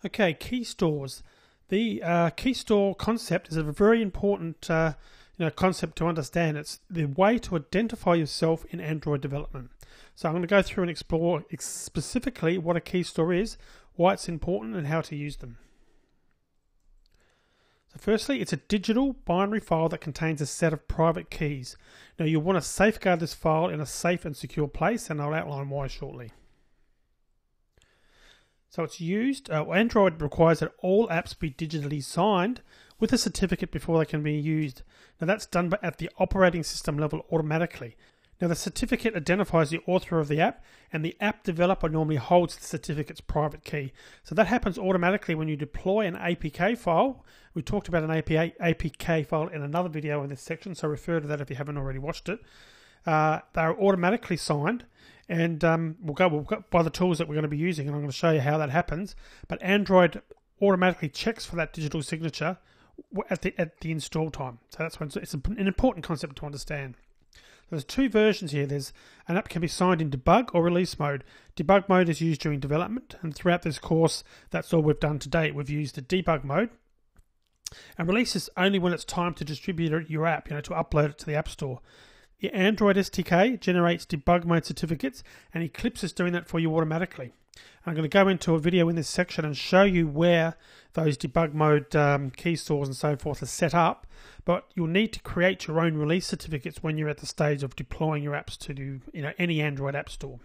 Okay, key stores. The key store concept is a very important concept to understand. It's the way to identify yourself in Android development. So I'm going to go through and explore specifically what a key store is, why it's important, and how to use them. So firstly, it's a digital binary file that contains a set of private keys. Now you'll want to safeguard this file in a safe and secure place, and I'll outline why shortly. So it's used, Android requires that all apps be digitally signed with a certificate before they can be used. Now that's done at the operating system level automatically. Now the certificate identifies the author of the app, and the app developer normally holds the certificate's private key. So that happens automatically when you deploy an APK file. We talked about an APK file in another video in this section, so refer to that if you haven't already watched it. They're automatically signed, and we'll go by the tools that we're going to be using, and I'm going to show you how that happens. But Android automatically checks for that digital signature at the install time. So that's when it's an important concept to understand. There's two versions here. There's an app can be signed in debug or release mode. Debug mode is used during development, and throughout this course, that's all we've done to date. We've used the debug mode. And release is only when it's time to distribute your app, to upload it to the App Store. The Android SDK generates debug mode certificates, and Eclipse is doing that for you automatically. I'm going to go into a video in this section and show you where those debug mode key stores and so forth are set up, but you'll need to create your own release certificates when you're at the stage of deploying your apps to any Android app store.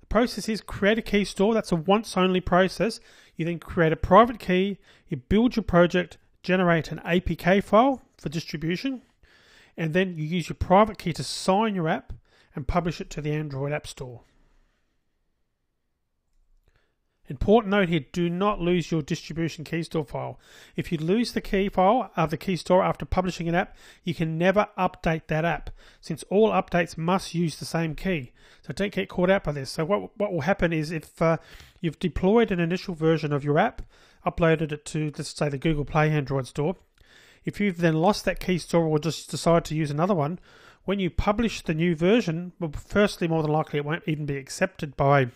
The process is create a key store. That's a once-only process. You then create a private key, you build your project, generate an APK file for distribution, and then you use your private key to sign your app and publish it to the Android App Store. Important note here, do not lose your distribution key store file. If you lose the key file of the key store after publishing an app, you can never update that app, since all updates must use the same key. So don't get caught out by this. So what will happen is if you've deployed an initial version of your app, uploaded it to, let's say, the Google Play Android store, if you've then lost that key store or just decide to use another one, when you publish the new version, well, firstly, more than likely it won't even be accepted by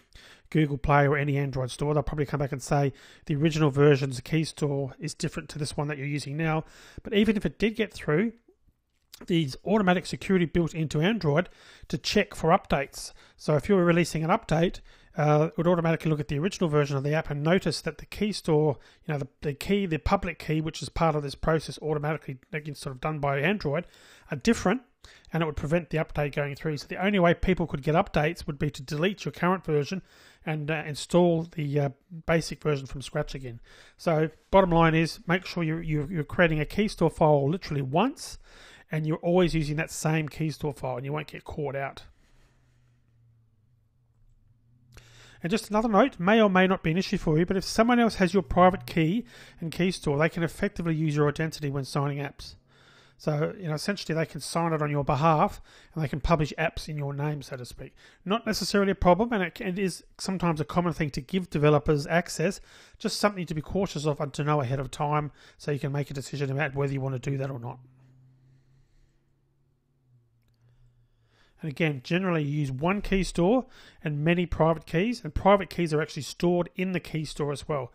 Google Play or any Android store. They'll probably come back and say the original version's key store is different to this one that you're using now. But even if it did get through, there's automatic security built into Android to check for updates. So if you're releasing an update, it would automatically look at the original version of the app and notice that the key store, the public key, which is part of this process automatically sort of done by Android, are different, and it would prevent the update going through. So the only way people could get updates would be to delete your current version and install the basic version from scratch again. So bottom line is, make sure you're creating a key store file literally once, and you're always using that same key store file, and you won't get caught out. And just another note, may or may not be an issue for you, but if someone else has your private key and key store, they can effectively use your identity when signing apps. So, essentially they can sign it on your behalf, and they can publish apps in your name, so to speak. Not necessarily a problem, and it is sometimes a common thing to give developers access, just something to be cautious of and to know ahead of time so you can make a decision about whether you want to do that or not. And again, generally you use one key store and many private keys, and private keys are actually stored in the key store as well.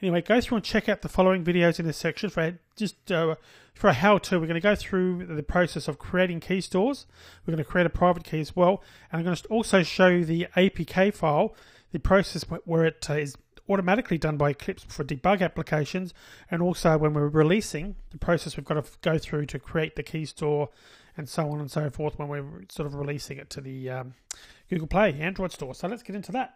Anyway, go through and check out the following videos in this section for a how-to. We're going to go through the process of creating key stores. We're going to create a private key as well, and I'm going to also show you the APK file, the process where it is automatically done by Eclipse for debug applications, and also when we're releasing, the process we've got to go through to create the key store and so on and so forth when we're sort of releasing it to the Google Play Android store. So let's get into that.